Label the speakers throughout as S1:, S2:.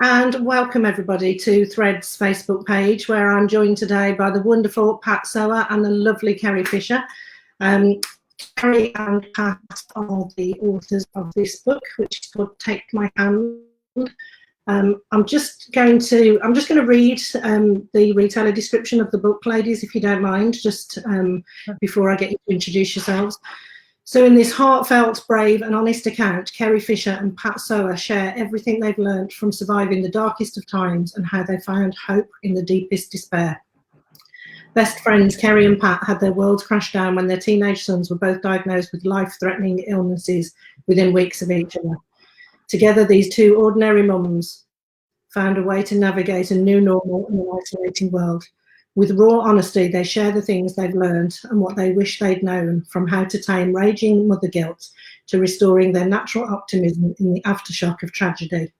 S1: And welcome everybody to Thread's Facebook page, where I'm joined today by the wonderful Pat Sowa and the lovely Kerry Fisher. Kerry and Pat are the authors of this book, which is called Take My Hand. I'm just going to read the retailer description of the book, ladies, if you don't mind, just before I get you to introduce yourselves. So in this heartfelt, brave and honest account, Kerry Fisher and Pat Sowa share everything they've learned from surviving the darkest of times and how they found hope in the deepest despair. Best friends Kerry and Pat had their worlds crash down when their teenage sons were both diagnosed with life-threatening illnesses within weeks of each other. Together, these two ordinary mums found a way to navigate a new normal in an isolating world. With raw honesty, they share the things they've learned and what they wish they'd known, from how to tame raging mother guilt to restoring their natural optimism in the aftershock of tragedy.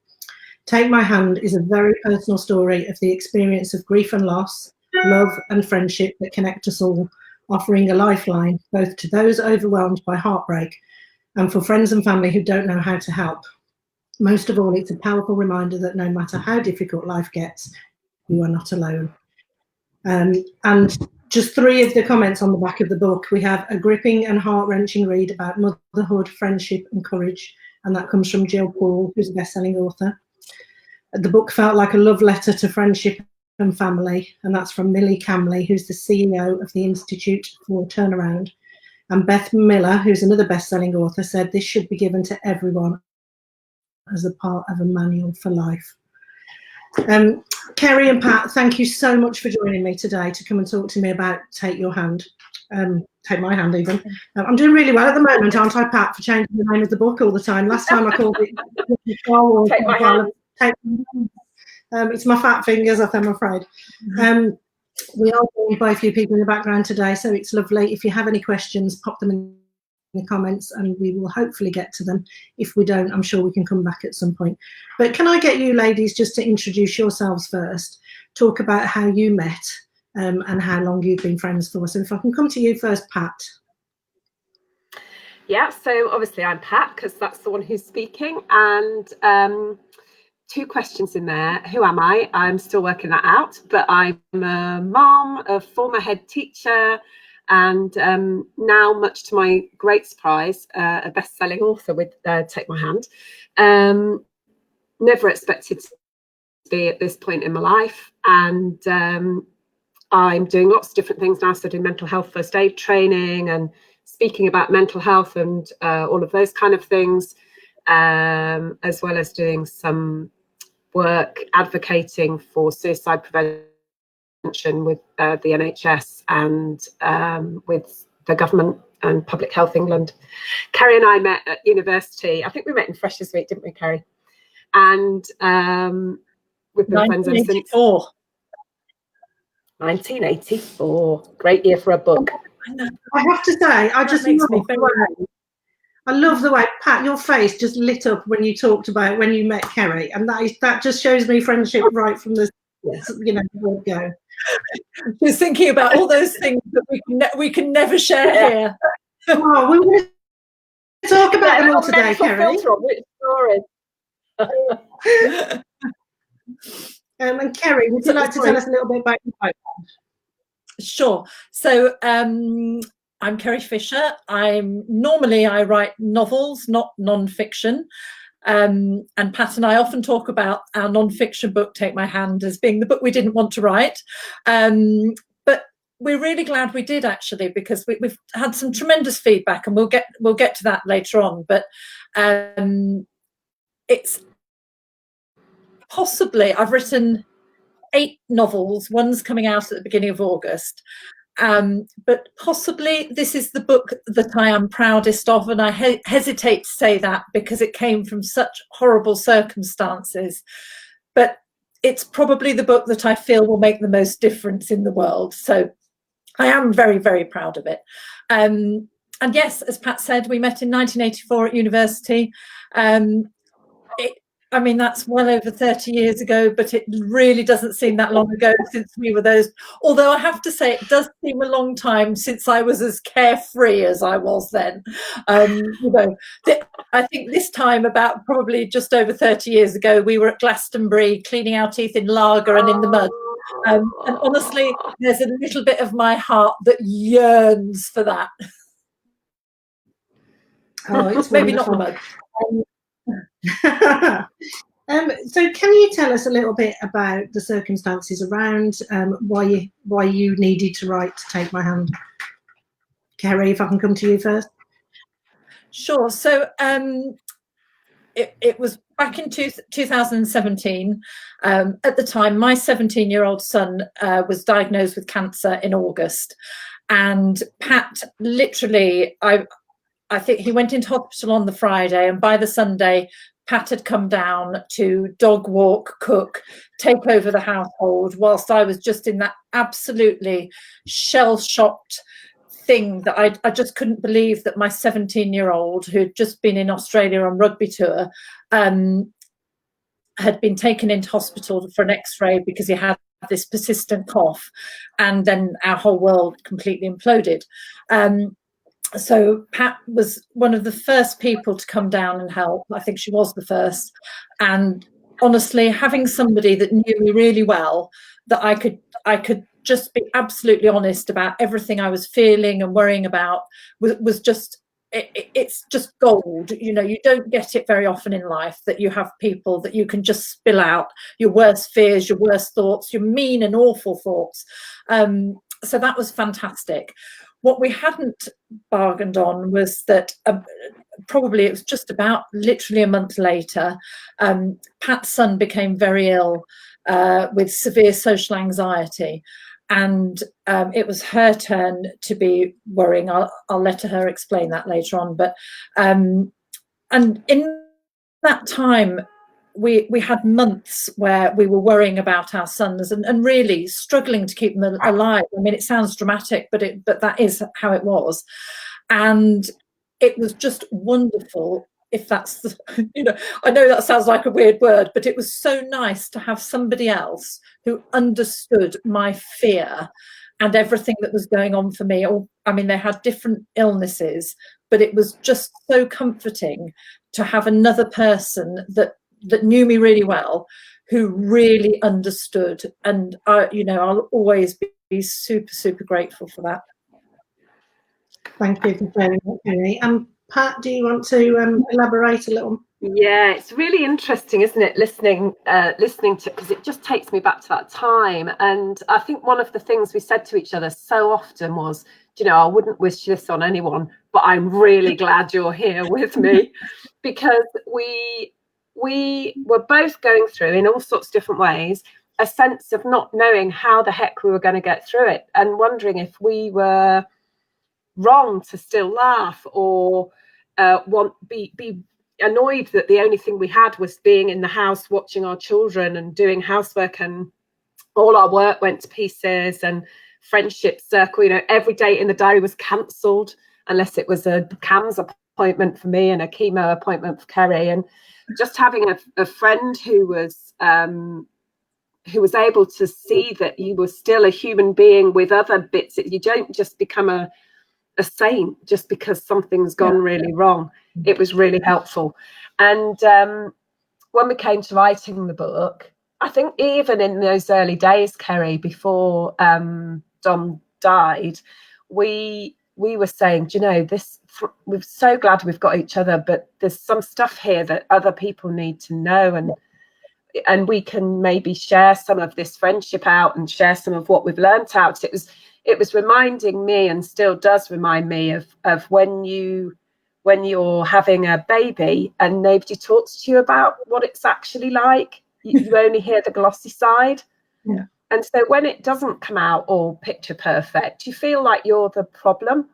S1: Take My Hand is a very personal story of the experience of grief and loss, love and friendship that connect us all, offering a lifeline both to those overwhelmed by heartbreak and for friends and family who don't know how to help. Most of all, it's a powerful reminder that no matter how difficult life gets, you are not alone. And just 3 of the comments on the back of the book. We have a gripping and heart-wrenching read about motherhood, friendship and courage, and that comes from Gill Paul, who's a best-selling author. The book felt like a love letter to friendship and family, and that's from Millie Camley, who's the CEO of the Institute for Turnaround. And Beth Miller, who's another best-selling author, said this should be given to everyone as a part of a manual for life. Kerry and Pat, thank you so much for joining me today to come and talk to me about Take Your Hand. Take My Hand, even. I'm doing really well at the moment, aren't I, Pat, for changing the name of the book all the time? Last time I called it
S2: Take My Hand.
S1: It's my fat fingers, I'm afraid. We are joined by a few people in the background today, so it's lovely. If you have any questions, pop them in the comments and we will hopefully get to them. If we don't, I'm sure we can come back at some point. But can I get you ladies just to introduce yourselves first, talk about how you met and how long you've been friends for. So if I can come to you first, Pat.
S2: Yeah, so obviously I'm Pat because that's the one who's speaking, and 2 questions in there. Who am I? I'm still working that out, but I'm a mum, a former head teacher, and now, much to my great surprise, a best-selling author with Take My Hand. Never expected to be at this point in my life, and I'm doing lots of different things now, so doing mental health first aid training and speaking about mental health and all of those kind of things, as well as doing some work advocating for suicide prevention with the NHS and with the government and Public Health England. Kerry and I met at university. I think we met in Freshers Week, didn't we, Kerry? And we've been friends ever since. 1984. Great year for a book.
S1: I have to say, I love the way, Pat, your face just lit up when you talked about when you met Kerry, and that just shows me friendship right from the word go.
S3: Just thinking about all those things that we can never share here.
S1: Oh, we want to talk about them all today, Kerry. And Kerry, would you like to tell us a little bit about your background?
S3: Sure. So I'm Kerry Fisher. I write novels, not non-fiction. And Pat and I often talk about our non-fiction book, Take My Hand, as being the book we didn't want to write. But we're really glad we did, actually, because we've had some tremendous feedback, and we'll get to that later on. But it's possibly, I've written 8 novels. One's coming out at the beginning of August. But possibly this is the book that I am proudest of, and I hesitate to say that because it came from such horrible circumstances, but it's probably the book that I feel will make the most difference in the world. So I am very, very proud of it. And yes, as Pat said, we met in 1984 at university. I mean, that's well over 30 years ago, but it really doesn't seem that long ago since we were those. Although I have to say, it does seem a long time since I was as carefree as I was then. I think this time, about probably just over 30 years ago, we were at Glastonbury cleaning our teeth in lager and in the mud. And honestly, there's a little bit of my heart that yearns for that.
S1: Oh, it's
S3: maybe not the mud.
S1: So can you tell us a little bit about the circumstances around why you needed to write To Take My Hand? Kerry, if I can come to you first.
S3: Sure. So it was back in 2017. At the time, my 17-year-old son was diagnosed with cancer in August. And Pat, literally, I think he went into hospital on the Friday, and by the Sunday, Pat had come down to dog walk, cook, take over the household, whilst I was just in that absolutely shell-shocked thing that I just couldn't believe that my 17-year-old, who'd just been in Australia on rugby tour, had been taken into hospital for an X-ray because he had this persistent cough, and then our whole world completely imploded. So Pat was one of the first people to come down and help. I think she was the first. And honestly, having somebody that knew me really well, that I could just be absolutely honest about everything I was feeling and worrying about, was just, it's just gold. You know, you don't get it very often in life, that you have people that you can just spill out your worst fears, your worst thoughts, your mean and awful thoughts. So that was fantastic. What we hadn't bargained on was that probably it was just about literally a month later, Pat's son became very ill with severe social anxiety. And it was her turn to be worrying. I'll let her explain that later on. But and in that time, we had months where we were worrying about our sons and really struggling to keep them alive. I mean, it sounds dramatic, but that is how it was. And it was just wonderful, if that's, I know that sounds like a weird word, but it was so nice to have somebody else who understood my fear and everything that was going on for me. I mean, they had different illnesses, but it was just so comforting to have another person that knew me really well, who really understood. And I'll always be super, super grateful for that.
S1: Thank you for sharing that, Kerry. Pat, do you want to elaborate a little?
S2: Yeah, it's really interesting, isn't it, listening to, because it just takes me back to that time. And I think one of the things we said to each other so often was, I wouldn't wish this on anyone, but I'm really glad you're here with me, because we were both going through, in all sorts of different ways, a sense of not knowing how the heck we were going to get through it, and wondering if we were wrong to still laugh, or be annoyed that the only thing we had was being in the house watching our children and doing housework, and all our work went to pieces, and friendship circle, every date in the diary was cancelled unless it was a CAMS appointment for me and a chemo appointment for Kerry. And just having a friend who was able to see that you were still a human being with other bits, that you don't just become a saint just because something's gone really wrong. It was really helpful. And when we came to writing the book, I think even in those early days, Kerry, before Dom died, we were saying, we're so glad we've got each other, but there's some stuff here that other people need to know, and we can maybe share some of this friendship out and share some of what we've learnt out. It was reminding me, and still does remind me, of when you're having a baby and nobody talks to you about what it's actually like. You only hear the glossy side.
S1: Yeah.
S2: And so when it doesn't come out all picture perfect, you feel like you're the problem.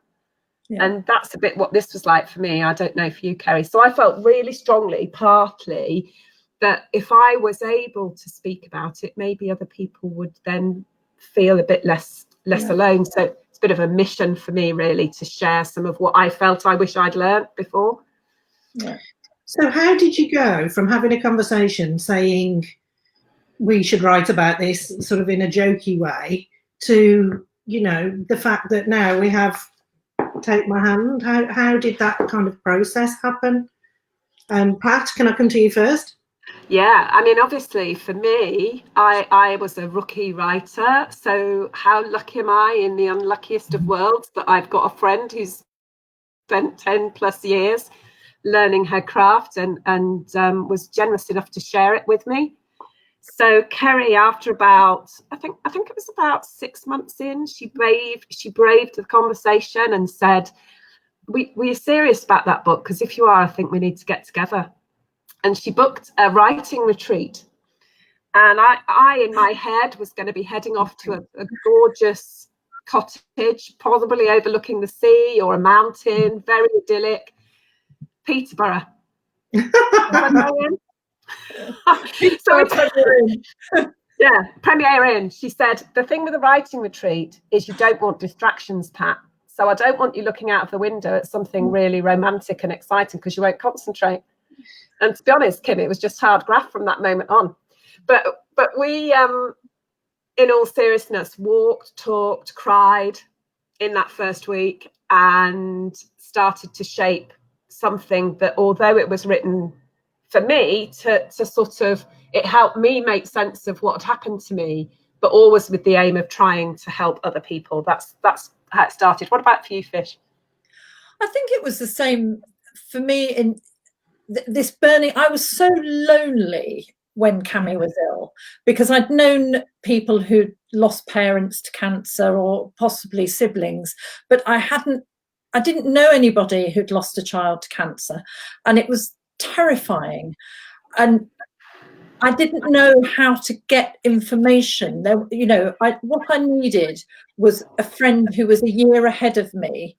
S2: Yeah. And that's a bit what this was like for me. I don't know for you, Kerry. So I felt really strongly, partly, that if I was able to speak about it, maybe other people would then feel a bit less alone. So it's a bit of a mission for me, really, to share some of what I felt I wish I'd learned before.
S1: Yeah. So how did you go from having a conversation saying we should write about this sort of in a jokey way to, you know, the fact that now we have Take My Hand? How did that kind of process happen? Pat, can I come to you first?
S2: Yeah, I mean, obviously for me, I was a rookie writer. So how lucky am I in the unluckiest of worlds that I've got a friend who's spent 10 plus years learning her craft and was generous enough to share it with me. So Kerry, after about, I think it was about 6 months in, she braved the conversation and said, we are serious about that book, because if you are, I think we need to get together. And she booked a writing retreat. And I in my head was going to be heading off to a gorgeous cottage, probably overlooking the sea or a mountain, very idyllic, Peterborough. So yeah, Premier Inn. She said, the thing with a writing retreat is you don't want distractions, Pat. So I don't want you looking out of the window at something really romantic and exciting, because you won't concentrate. And to be honest, Kim, it was just hard graft from that moment on. But we, in all seriousness, walked, talked, cried in that first week and started to shape something that, although it was written for me to sort of, it helped me make sense of what had happened to me, but always with the aim of trying to help other people. That's how it started. What about for you, Fish?
S3: I think it was the same for me in this burning. I was so lonely when Cami was ill, because I'd known people who'd lost parents to cancer or possibly siblings, but I didn't know anybody who'd lost a child to cancer, and it was terrifying. And I didn't know how to get information. There, you know, what I needed was a friend who was a year ahead of me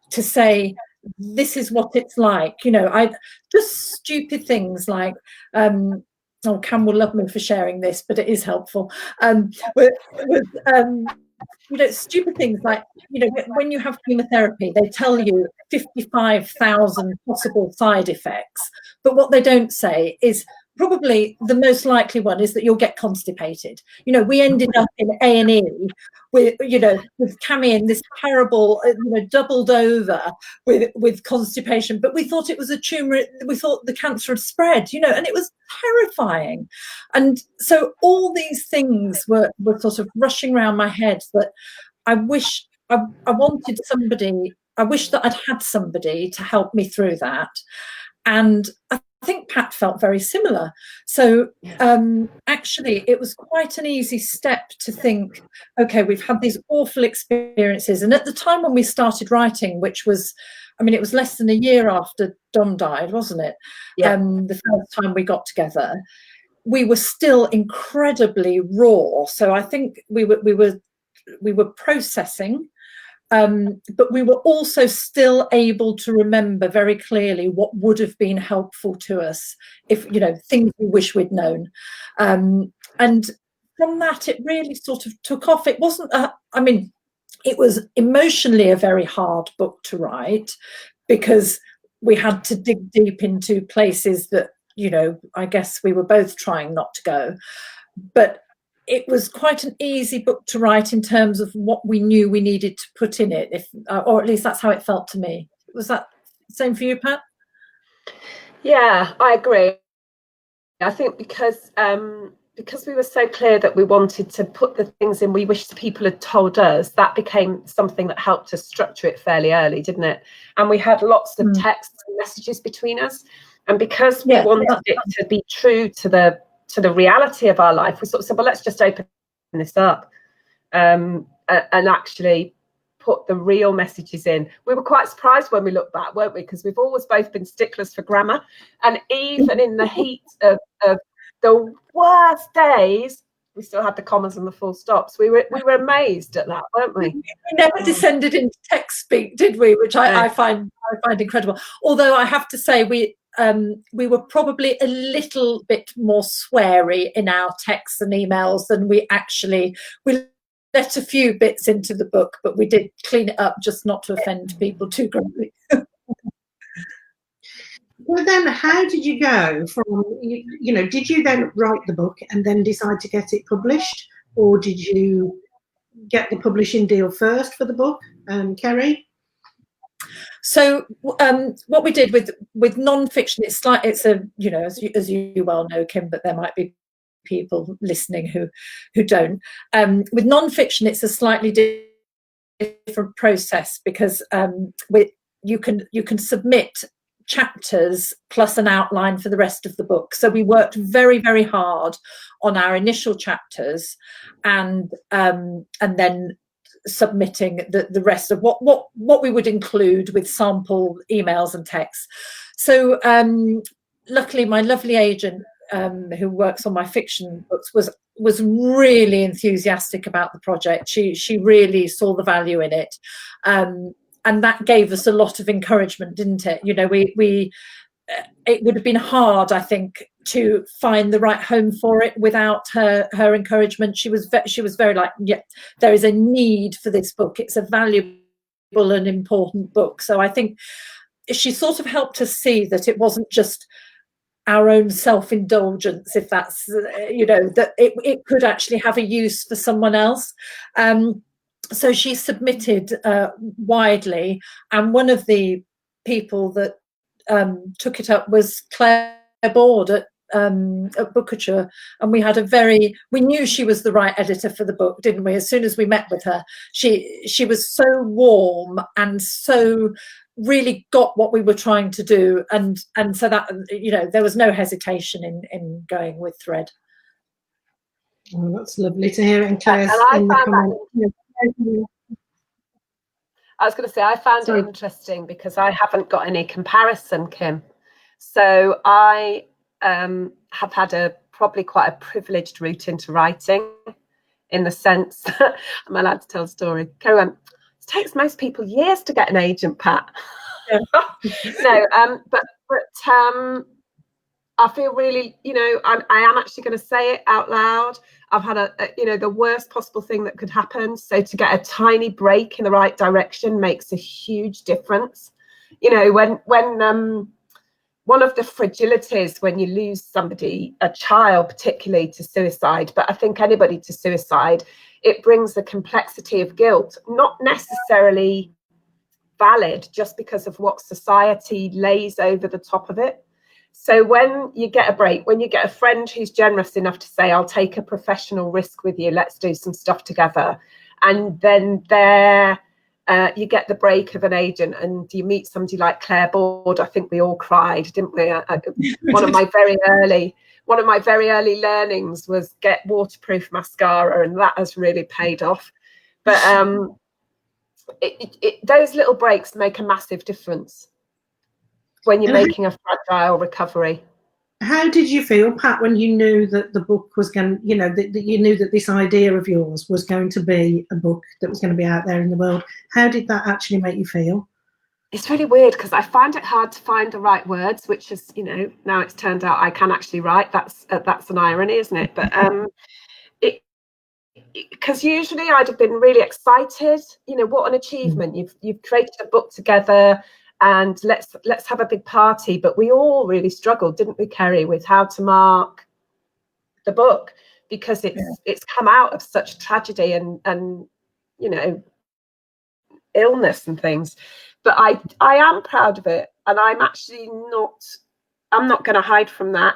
S3: to say, this is what it's like. You know, I just stupid things like, oh, Cam will love me for sharing this, but it is helpful. You know, stupid things like, you know, when you have chemotherapy, they tell you 55,000 possible side effects, but what they don't say is probably the most likely one is that you'll get constipated. You know, we ended up in A&E with, you know, with Cami in this terrible, you know, doubled over with constipation, but we thought it was a tumor. We thought the cancer had spread, you know, and it was terrifying. And so all these things were sort of rushing around my head that I wish I wanted somebody. I wish that I'd had somebody to help me through that. And I think Pat felt very similar. So actually, it was quite an easy step to think, okay, we've had these awful experiences. And at the time when we started writing, which was, I mean, it was less than a year after Dom died, wasn't it?
S2: Yeah.
S3: The first time we got together, we were still incredibly raw. So I think we were processing. But we were also still able to remember very clearly what would have been helpful to us, if, you know, things we wish we'd known. And from that, it really sort of took off. It wasn't, I mean, it was emotionally a very hard book to write, because we had to dig deep into places that, you know, I guess we were both trying not to go. But it was quite an easy book to write in terms of what we knew we needed to put in it, or at least that's how it felt to me. Was that the same for you, Pat?
S2: Yeah, I agree. I think because we were so clear that we wanted to put the things in we wish the people had told us, that became something that helped us structure it fairly early, didn't it? And we had lots of texts and messages between us. And because we wanted it to be true to the reality of our life, we sort of said, well, let's just open this up and actually put the real messages in. We were quite surprised when we looked back, weren't we? Because we've always both been sticklers for grammar. And even in the heat of the worst days, we still had the commas and the full stops. We were amazed at that, weren't we?
S3: We never descended into text speak, did we? Which I find incredible. Although I have to say, we were probably a little bit more sweary in our texts and emails than we let a few bits into the book, but we did clean it up just not to offend people too greatly.
S1: Well, then, how did you go from, did you then write the book and then decide to get it published, or did you get the publishing deal first for the book, Kerry?
S3: So what we did with non-fiction, it's a, as you well know, Kim, but there might be people listening who don't. With non-fiction, it's a slightly different process, because you can submit chapters plus an outline for the rest of the book. So we worked very, very hard on our initial chapters, and then submitting the rest of what we would include with sample emails and texts. So luckily, my lovely agent, who works on my fiction books, was really enthusiastic about the project. She really saw the value in it, and that gave us a lot of encouragement, didn't it? It would have been hard, I think, to find the right home for it without her encouragement. She was very like, yeah, there is a need for this book. It's a valuable and important book. So I think she sort of helped us see that it wasn't just our own self-indulgence, if that's, that it could actually have a use for someone else. So she submitted widely, and one of the people that took it up was Claire Board at Bookature, and we knew she was the right editor for the book, didn't we? As soon as we met with her, she was so warm and so really got what we were trying to do, and so that there was no hesitation in going with Thread.
S1: Oh, that's lovely to hear. And Claire's in the comment.
S2: I was going to say, I found it interesting because I haven't got any comparison, Kim. So I have had probably quite a privileged route into writing, in the sense that I'm allowed to tell a story. It takes most people years to get an agent, Pat. Yeah. No, but I feel really, I am actually going to say it out loud. I've had the worst possible thing that could happen. So to get a tiny break in the right direction makes a huge difference. When one of the fragilities when you lose somebody, a child particularly, to suicide, but I think anybody to suicide, it brings the complexity of guilt, not necessarily valid just because of what society lays over the top of it. So when you get a break, when you get a friend who's generous enough to say, I'll take a professional risk with you, let's do some stuff together, and then you get the break of an agent and you meet somebody like Claire Board. I think we all cried, didn't we? One of my very early learnings was get waterproof mascara, and that has really paid off. But those little breaks make a massive difference when you're making a fragile recovery.
S1: How did you feel, Pat, when you knew that the book was going, that you knew that this idea of yours was going to be a book that was going to be out there in the world? How did that actually make you feel?
S2: It's really weird because I find it hard to find the right words, which is, now it's turned out I can actually write. That's an irony, isn't it? But because usually I'd have been really excited. What an achievement! You've created a book together, and let's have a big party. But we all really struggled, didn't we, Kerry, with how to mark the book, because it's come out of such tragedy and illness and things. But I am proud of it, and I'm not going to hide from that.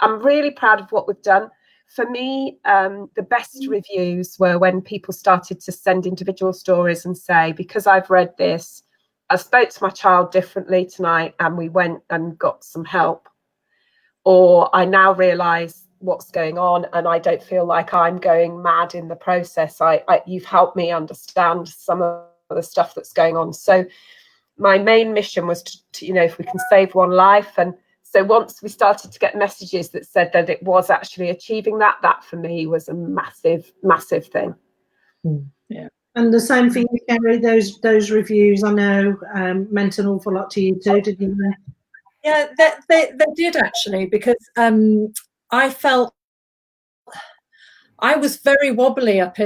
S2: I'm really proud of what we've done. For me, the best reviews were when people started to send individual stories and say, because I've read this, I spoke to my child differently tonight and we went and got some help. Or I now realise what's going on and I don't feel like I'm going mad in the process. You've helped me understand some of the stuff that's going on. So my main mission was to if we can save one life. And so once we started to get messages that said that it was actually achieving that for me was a massive, massive thing.
S1: Yeah. And the same for you, Kerry, those reviews, I know, meant an awful lot to you too, didn't they?
S3: Yeah, they did actually, because I felt I was very wobbly up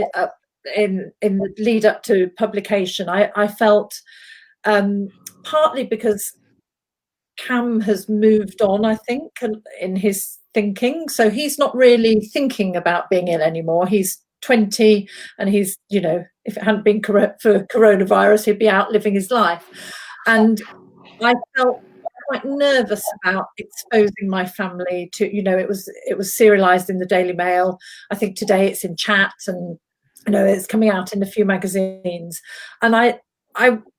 S3: in the lead up to publication. I felt partly because Cam has moved on, I think, in his thinking. So he's not really thinking about being ill anymore. He's 20 and he's, you know, if it hadn't been for coronavirus, he'd be out living his life. And I felt quite nervous about exposing my family to, you know, it was serialized in the Daily Mail. I think today it's in Chat, and you know, it's coming out in a few magazines. And I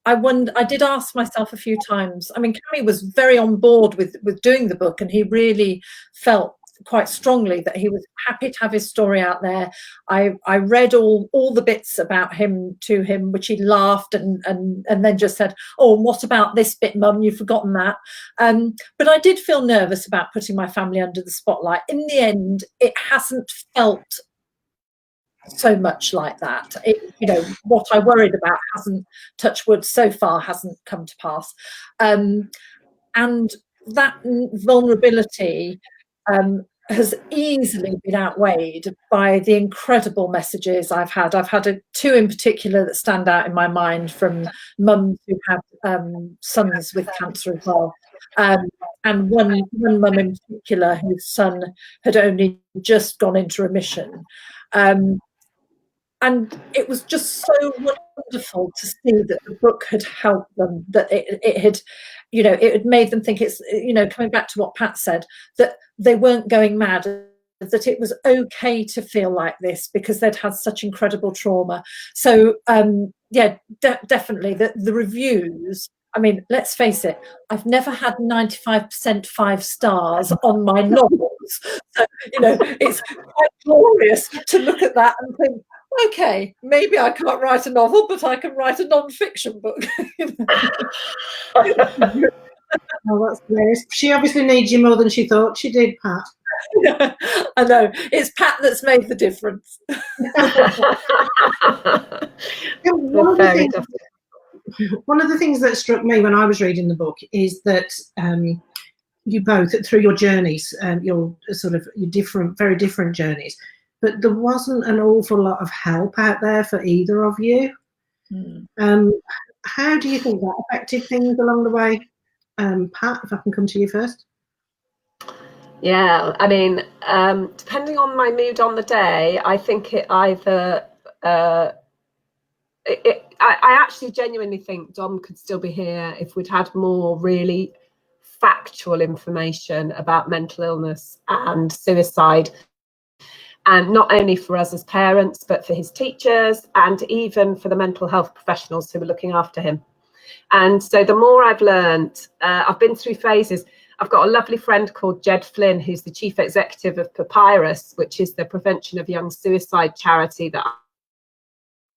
S3: wonder, I did ask myself a few times. I mean, Cammy was very on board with doing the book, and he really felt quite strongly that he was happy to have his story out there. I read all the bits about him to him, which he laughed and then just said, "Oh, what about this bit, Mum? You've forgotten that." But I did feel nervous about putting my family under the spotlight. In the end, it hasn't felt so much like that. You know, what I worried about hasn't, touch wood, so far hasn't come to pass. And that vulnerability has easily been outweighed by the incredible messages I've had. I've had two in particular that stand out in my mind from mums who have sons with cancer as well. And one mum in particular whose son had only just gone into remission. And it was just so wonderful to see that the book had helped them, that it had, you know, it had made them think, it's, you know, coming back to what Pat said, that they weren't going mad, that it was okay to feel like this because they'd had such incredible trauma. So, yeah, definitely the reviews. I mean, let's face it, I've never had 95% 5 stars on my novels. So, you know, it's quite glorious to look at that and think, okay, maybe I can't write a novel, but I can write a non-fiction book.
S1: Oh, that's hilarious. She obviously needs you more than she thought she did, Pat.
S3: I know, it's Pat that's made the difference.
S1: One of the things that struck me when I was reading the book is that you both, through your journeys, your very different journeys, but there wasn't an awful lot of help out there for either of you. How do you think that affected things along the way? Pat, if I can come to you first.
S2: Yeah, I mean, depending on my mood on the day, I think it either I actually genuinely think Dom could still be here if we'd had more really factual information about mental illness and suicide, and not only for us as parents, but for his teachers and even for the mental health professionals who were looking after him. And so the more I've learned, I've been through phases. I've got a lovely friend called Jed Flynn, who's the chief executive of Papyrus, which is the prevention of young suicide charity that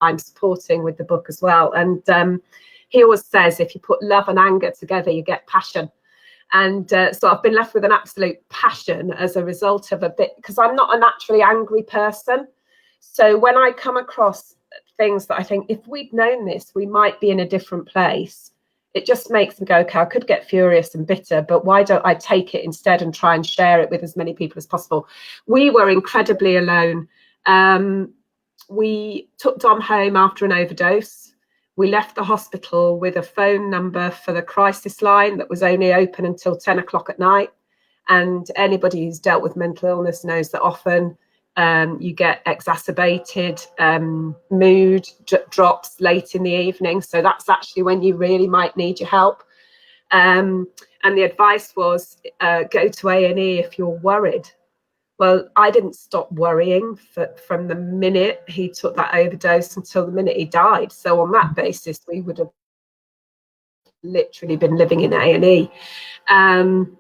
S2: I'm supporting with the book as well. And he always says, if you put love and anger together, you get passion. And so I've been left with an absolute passion as a result of because I'm not a naturally angry person. So when I come across things that I think, if we'd known this, we might be in a different place, it just makes me go, okay, I could get furious and bitter, but why don't I take it instead and try and share it with as many people as possible? We were incredibly alone. We took Dom home after an overdose. We left the hospital with a phone number for the crisis line that was only open until 10 o'clock at night. And anybody who's dealt with mental illness knows that often you get exacerbated mood drops late in the evening. So that's actually when you really might need your help. And the advice was go to A&E if you're worried. Well, I didn't stop worrying from the minute he took that overdose until the minute he died. So on that basis, we would have literally been living in A&E. And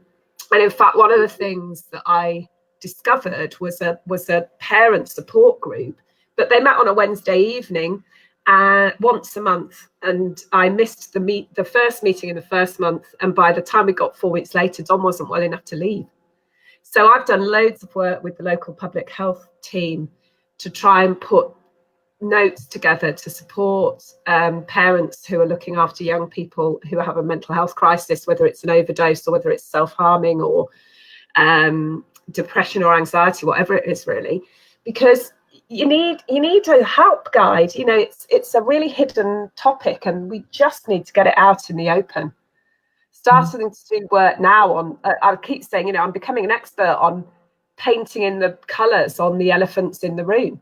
S2: in fact, one of the things that I discovered was a parent support group, but they met on a Wednesday evening once a month. And I missed the first meeting in the first month. And by the time we got 4 weeks later, Dom wasn't well enough to leave. So I've done loads of work with the local public health team to try and put notes together to support parents who are looking after young people who have a mental health crisis, whether it's an overdose or whether it's self-harming or depression or anxiety, whatever it is really, because you need a help guide. You know, it's a really hidden topic and we just need to get it out in the open. starting to do work now on, I keep saying, you know, I'm becoming an expert on painting in the colours on the elephants in the room,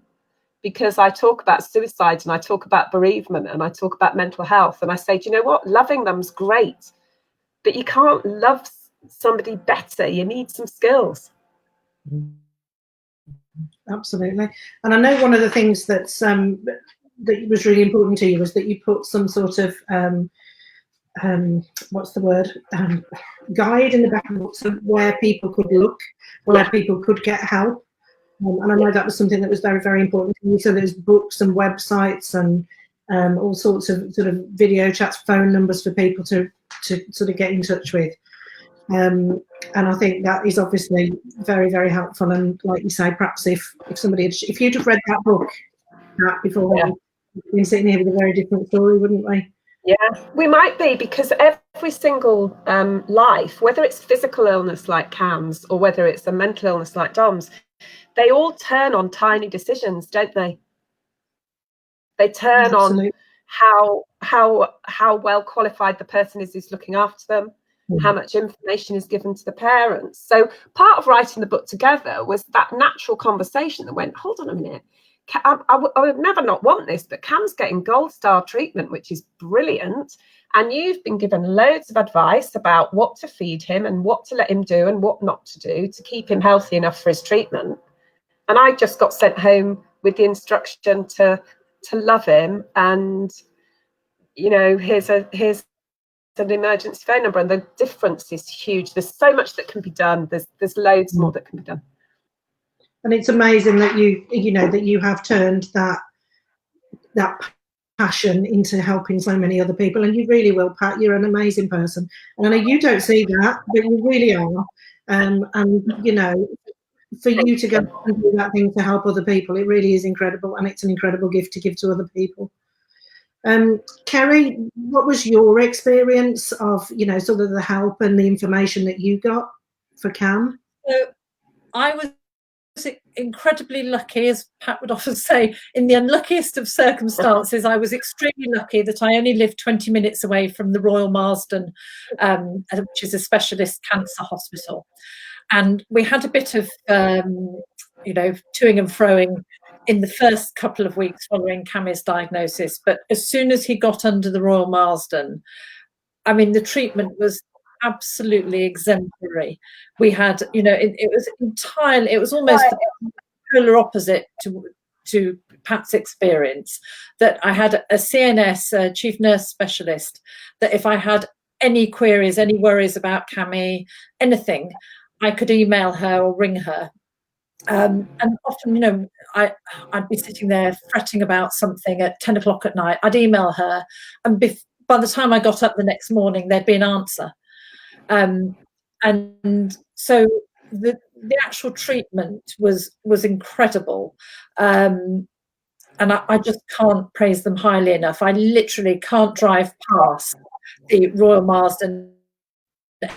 S2: because I talk about suicide and I talk about bereavement and I talk about mental health, and I say, do you know what, loving them's great, but you can't love somebody better. You need some skills.
S1: Absolutely. And I know one of the things that's that was really important to you was that you put some sort of what's the word, guide in the back of the book, so where people could look, where people could get help. And I know that was something that was very, very important to you. So there's books and websites and all sorts of sort of video chats, phone numbers for people to sort of get in touch with. And I think that is obviously very, very helpful. And like you say, perhaps if you'd have read that book before, we'd be sitting here with a very different story, wouldn't we?
S2: Yeah, we might be, because every single life, whether it's physical illness like Cam's or whether it's a mental illness like Dom's, they all turn on tiny decisions, don't they? They turn
S1: Absolutely.
S2: on how well qualified the person is who's looking after them, how much information is given to the parents. So part of writing the book together was that natural conversation that went, hold on a minute, I would never not want this, but Cam's getting gold star treatment, which is brilliant. And you've been given loads of advice about what to feed him and what to let him do and what not to do to keep him healthy enough for his treatment. And I just got sent home with the instruction to love him. And, you know, here's an emergency phone number. And the difference is huge. There's so much that can be done. There's loads more that can be done.
S1: And it's amazing that you have turned that passion into helping so many other people, and you really will, Pat. You're an amazing person, and I know you don't see that, but you really are. And you know, for you to go and do that thing to help other people, it really is incredible, and it's an incredible gift to give to other people. Kerry, what was your experience of, you know, sort of the help and the information that you got for Cam?
S3: So I was incredibly lucky, as Pat would often say, in the unluckiest of circumstances. I was extremely lucky that I only lived 20 minutes away from the Royal Marsden, which is a specialist cancer hospital. And we had a bit of, you know, toing and froing in the first couple of weeks following Cammy's diagnosis. But as soon as he got under the Royal Marsden, I mean, the treatment was absolutely exemplary. We had, you know, it was almost the polar opposite to Pat's experience, that I had a CNS, a chief nurse specialist, that if I had any queries, any worries about Cammy, anything, I could email her or ring her. And often, you know, I'd be sitting there fretting about something at 10 o'clock at night. I'd email her, and by the time I got up the next morning, there'd be an answer. And so the actual treatment was incredible, and I just can't praise them highly enough. I literally can't drive past the Royal Marsden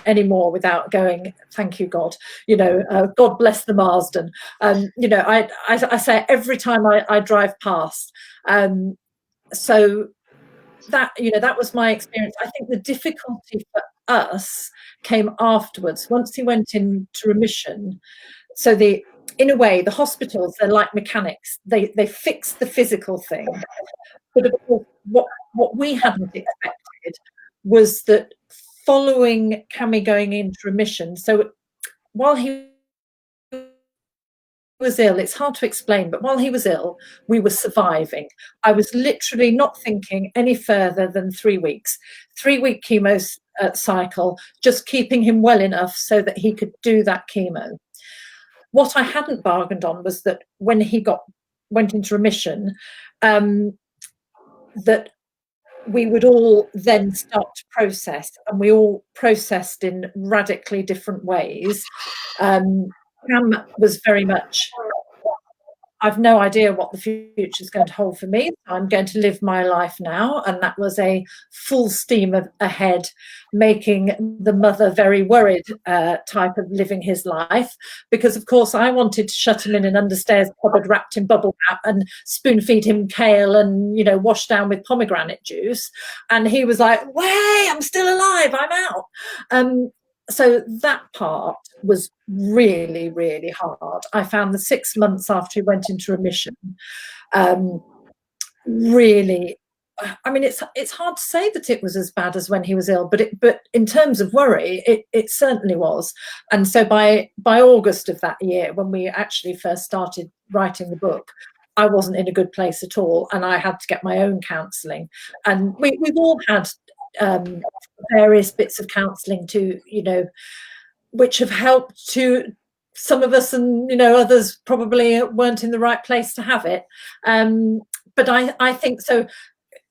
S3: anymore without going, thank you, God, you know, God bless the Marsden. You know, I say every time I drive past. So that, you know, that was my experience. I think the difficulty for us came afterwards, once he went into remission. So in a way, the hospitals, they're like mechanics. They fix the physical thing. But of course, what we hadn't expected was that following Cammy going into remission, so while he was ill, it's hard to explain, but while he was ill, we were surviving. I was literally not thinking any further than 3 weeks, 3-week chemo cycle, just keeping him well enough so that he could do that chemo. What I hadn't bargained on was that when he went into remission, that we would all then start to process, and we all processed in radically different ways. Cam was very much, I've no idea what the future is going to hold for me. I'm going to live my life now. And that was a full steam ahead, making the mother very worried type of living his life. Because, of course, I wanted to shut him in an understairs cupboard wrapped in bubble wrap and spoon feed him kale and, you know, wash down with pomegranate juice. And he was like, "Way, I'm still alive, I'm out." So that part was really, really hard. I found the 6 months after he went into remission really, I mean, it's hard to say that it was as bad as when he was ill, but in terms of worry, it certainly was. And so by August of that year, when we actually first started writing the book, I wasn't in a good place at all, and I had to get my own counselling. And we've all had various bits of counselling to, you know, which have helped to some of us, and, you know, others probably weren't in the right place to have it. But I think so.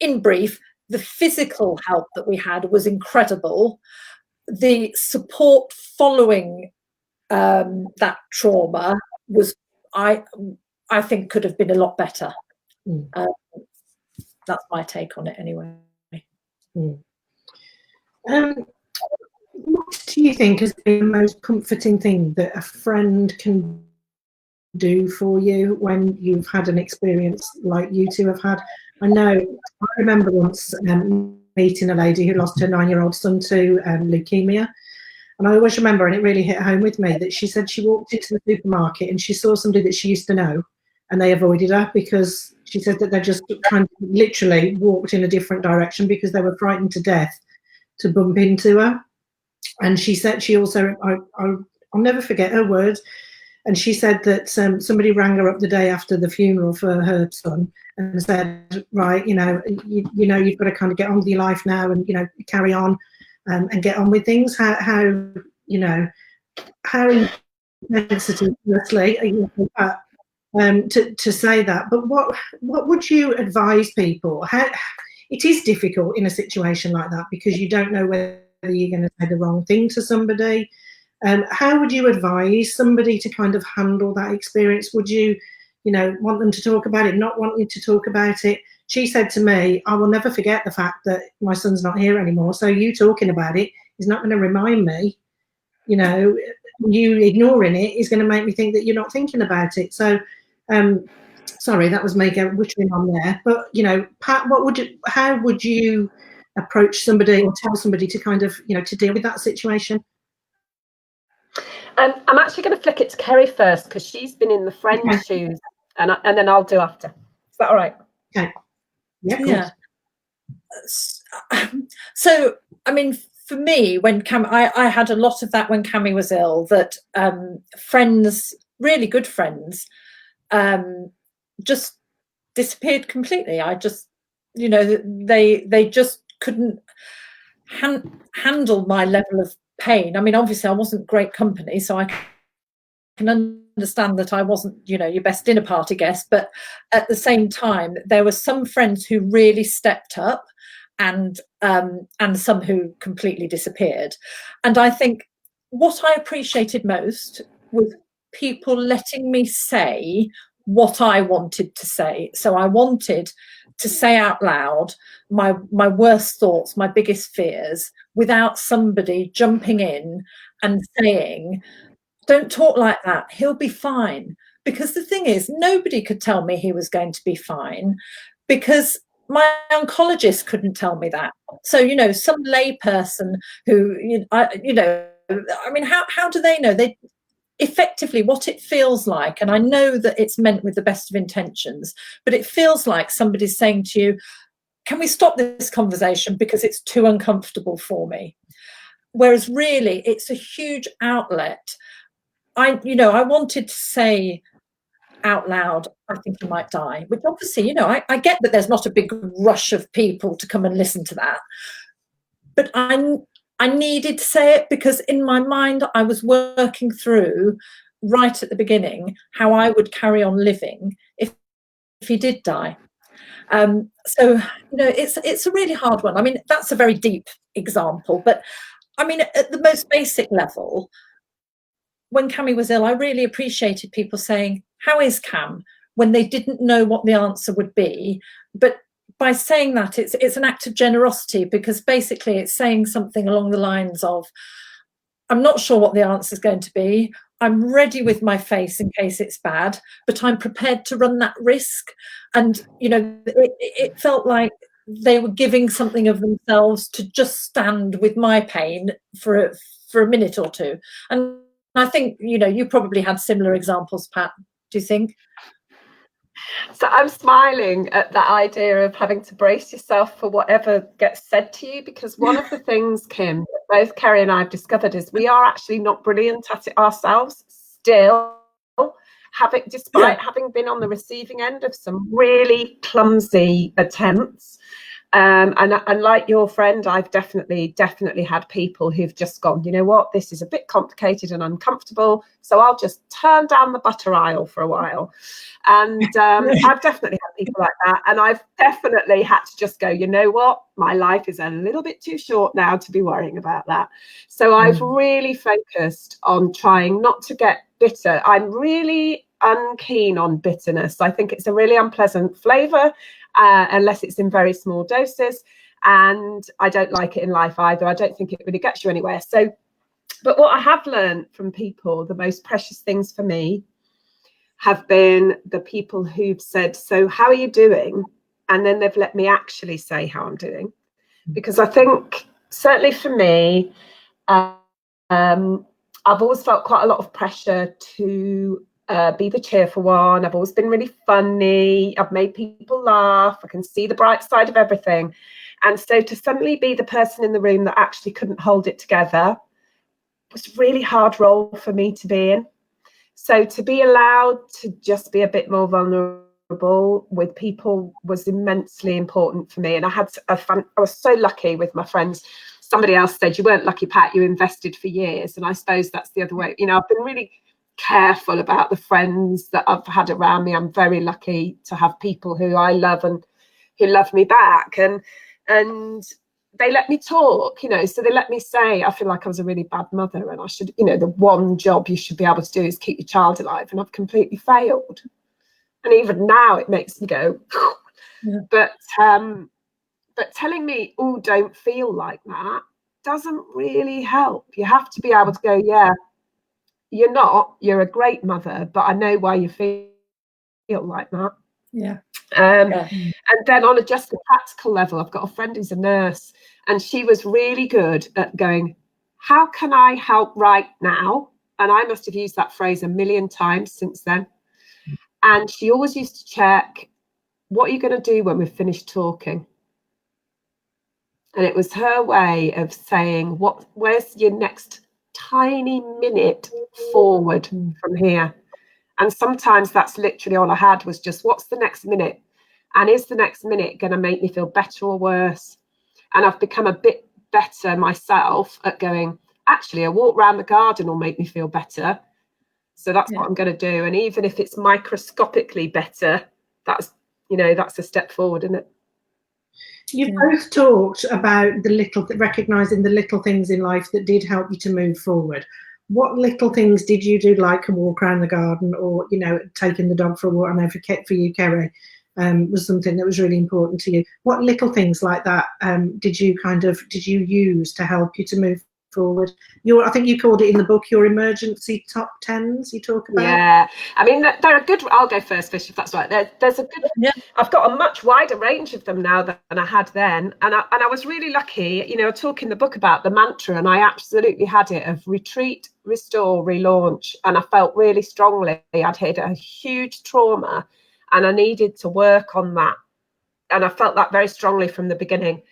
S3: In brief, the physical help that we had was incredible. The support following that trauma was, I think, could have been a lot better. That's my take on it anyway.
S1: What do you think has been the most comforting thing that a friend can do for you when you've had an experience like you two have had? I remember once meeting a lady who lost her 9-year-old son to leukemia. And I always remember, and it really hit home with me, that she said she walked into the supermarket and she saw somebody that she used to know, and they avoided her because she said that they just kind of literally walked in a different direction because they were frightened to death to bump into her. And she said she also, I'll never forget her words, and she said that somebody rang her up the day after the funeral for her son and said, right, you know, you've got to kind of get on with your life now and, you know, carry on and get on with things. How you know, how sensitive, honestly, to say that. But what would you advise people? It is difficult in a situation like that because you don't know whether you're going to say the wrong thing to somebody. How would you advise somebody to kind of handle that experience? Would you, you know, want them to talk about it, not want you to talk about it? She said to me, I will never forget the fact that my son's not here anymore. So you talking about it is not going to remind me, you know, you ignoring it is going to make me think that you're not thinking about it. So, sorry, that was me whittling on there. But, you know, Pat, how would you approach somebody or tell somebody to kind of, you know, to deal with that situation?
S2: I'm actually going to flick it to Kerry first because she's been in the friend's shoes, and then I'll do after. Is that all right?
S1: Okay.
S3: Yeah. So, I mean, for me, when I had a lot of that when Cammy was ill, that friends, really good friends, just disappeared completely. I just, you know, they just couldn't handle my level of pain. I mean, obviously I wasn't great company, so I can understand that I wasn't, you know, your best dinner party guest, but at the same time there were some friends who really stepped up and some who completely disappeared. And I think what I appreciated most was people letting me say what I wanted to say. So I wanted to say out loud my worst thoughts, my biggest fears, without somebody jumping in and saying, don't talk like that, he'll be fine. Because the thing is, nobody could tell me he was going to be fine because my oncologist couldn't tell me that. So, you know, some lay person who, I mean, how do they know? They effectively what it feels like, and I know that it's meant with the best of intentions, but it feels like somebody's saying to you, can we stop this conversation because it's too uncomfortable for me? Whereas really it's a huge outlet. I wanted to say out loud, I think he might die, which obviously, you know, I get that there's not a big rush of people to come and listen to that, but I needed to say it because in my mind I was working through right at the beginning how I would carry on living if he did die. So, you know, it's a really hard one. I mean, that's a very deep example, but I mean, at the most basic level, when Cammy was ill, I really appreciated people saying, how is Cam? when they didn't know what the answer would be. But by saying that, it's an act of generosity, because basically it's saying something along the lines of, I'm not sure what the answer is going to be. I'm ready with my face in case it's bad, but I'm prepared to run that risk. And, you know, it felt like they were giving something of themselves to just stand with my pain for a minute or two. And I think, you know, you probably had similar examples, Pat, do you think?
S2: So I'm smiling at that idea of having to brace yourself for whatever gets said to you, because one of the things, Kim, that both Kerry and I have discovered is we are actually not brilliant at it ourselves still, despite having been on the receiving end of some really clumsy attempts. And like your friend, I've definitely had people who've just gone, you know what, this is a bit complicated and uncomfortable, so I'll just turn down the butter aisle for a while. And I've definitely had people like that, and I've definitely had to just go, you know what, my life is a little bit too short now to be worrying about that. So I've really focused on trying not to get bitter. I'm really unkeen on bitterness. I think it's a really unpleasant flavour, unless it's in very small doses, and I don't like it in life either. I don't think it really gets you anywhere. So, but what I have learned from people, the most precious things for me have been the people who've said, so how are you doing? And then they've let me actually say how I'm doing. Because I think, certainly for me, I've always felt quite a lot of pressure to be the cheerful one. I've always been really funny. I've made people laugh. I can see the bright side of everything. And so to suddenly be the person in the room that actually couldn't hold it together was a really hard role for me to be in. So to be allowed to just be a bit more vulnerable with people was immensely important for me. And I was so lucky with my friends. Somebody else said, you weren't lucky, Pat, you invested for years. And I suppose that's the other way. You know, I've been really careful about the friends that I've had around me. I'm very lucky to have people who I love and who love me back. And they let me talk, you know, so they let me say, I feel like I was a really bad mother and I should, you know, the one job you should be able to do is keep your child alive, and I've completely failed. And even now it makes me go, yeah. But telling me, oh, don't feel like that doesn't really help. You have to be able to go, yeah, you're a great mother, but I know why you feel like that.
S3: Yeah.
S2: And then on just a practical level, I've got a friend who's a nurse, and she was really good at going, how can I help right now? And I must have used that phrase a million times since then. And she always used to check, what are you going to do when we've finished talking? And it was her way of saying, where's your next tiny minute forward from here? And sometimes that's literally all I had, was just, what's the next minute? And is the next minute going to make me feel better or worse? And I've become a bit better myself at going, actually, a walk around the garden will make me feel better. So that's what I'm going to do. And even if it's microscopically better, that's a step forward, isn't it?
S1: You both talked about recognising the little things in life that did help you to move forward. What little things did you do, like a walk around the garden, or, you know, taking the dog for a walk? I know for you, Kerry, was something that was really important to you. What little things like that did you use to help you to move forward? I think you called it in the book your emergency top 10s you talk about.
S2: Yeah, I mean, they're a good, I'll go first, Fish, if that's right. There's a good, I've got a much wider range of them now than I had then. And I was really lucky, you know, I talk in the book about the mantra, and I absolutely had it of retreat, restore, relaunch. And I felt really strongly I'd had a huge trauma and I needed to work on that. And I felt that very strongly from the beginning.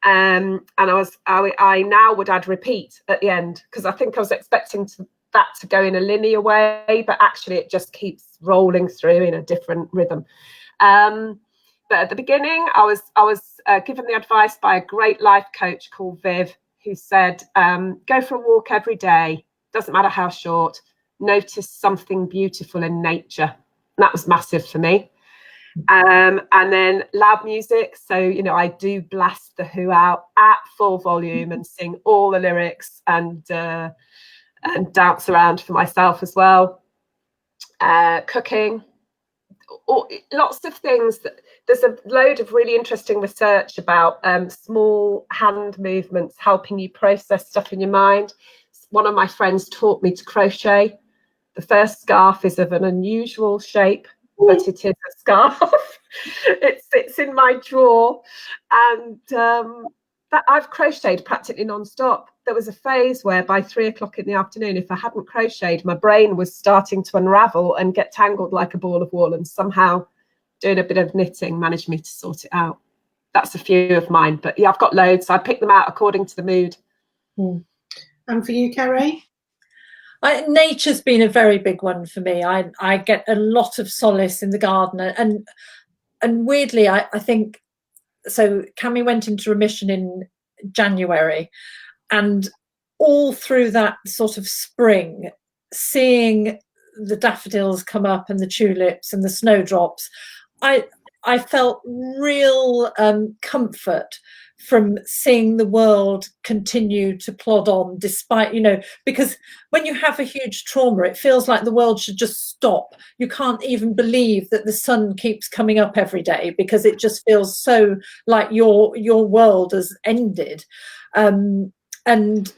S2: And I now would add repeat at the end, because I think I was expecting that to go in a linear way, but actually it just keeps rolling through in a different rhythm. But at the beginning, I was given the advice by a great life coach called Viv, who said, go for a walk every day, doesn't matter how short, notice something beautiful in nature. And that was massive for me. And then loud music. So, you know, I do blast the Who out at full volume and sing all the lyrics and dance around for myself as well. Cooking, lots of things. There's a load of really interesting research about small hand movements helping you process stuff in your mind. One of my friends taught me to crochet. The first scarf is of an unusual shape, but it is a scarf. It sits in my drawer, and that I've crocheted practically non-stop. There was a phase where by 3 o'clock in the afternoon, if I hadn't crocheted, my brain was starting to unravel and get tangled like a ball of wool, and somehow doing a bit of knitting managed me to sort it out. That's a few of mine, but yeah, I've got loads. I pick them out according to the mood.
S1: And for you, Kerry?
S3: Nature's been a very big one for me. I get a lot of solace in the garden, and weirdly, I think, so Cami went into remission in January, and all through that sort of spring, seeing the daffodils come up and the tulips and the snowdrops, I felt real comfort from seeing the world continue to plod on, despite, because when you have a huge trauma, it feels like the world should just stop. You can't even believe that the sun keeps coming up every day, because it just feels so like your world has ended. And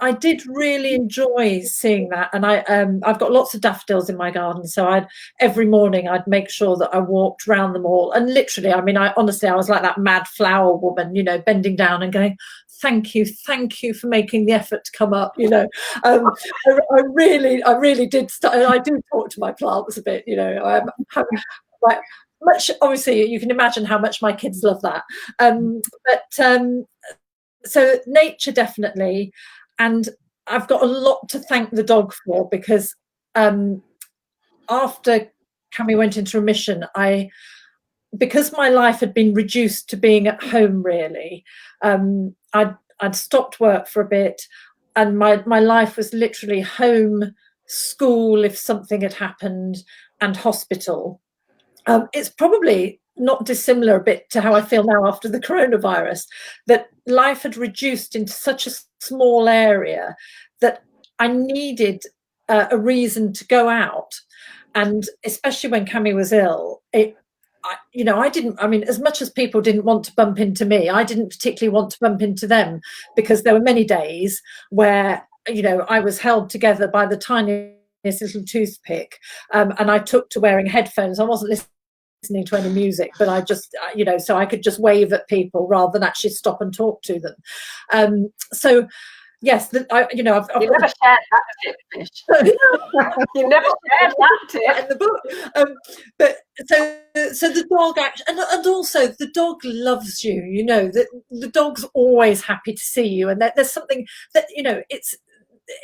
S3: I did really enjoy seeing that, and I've got lots of daffodils in my garden, so every morning I'd make sure that I walked around them all, and literally, I was like that mad flower woman, bending down and going, thank you for making the effort to come up. I really did start. I do talk to my plants a bit. Like, much, obviously you can imagine how much my kids love that. So nature, definitely. And I've got a lot to thank the dog for, because after Cami went into remission, because my life had been reduced to being at home, really, I'd stopped work for a bit, and my life was literally home, school if something had happened, and hospital. It's probably not dissimilar a bit to how I feel now after the coronavirus, that life had reduced into such a small area that I needed a reason to go out. And especially when Cami was ill, as much as people didn't want to bump into me, I didn't particularly want to bump into them, because there were many days where, I was held together by the tiniest little toothpick, and I took to wearing headphones. I wasn't listening to any music, but I just, so I could just wave at people rather than actually stop and talk to them. So yes, I've
S2: you never shared that tip, Fish. You never shared that tip
S3: in the book. But so the dog and also the dog loves you. The dog's always happy to see you, and there's something that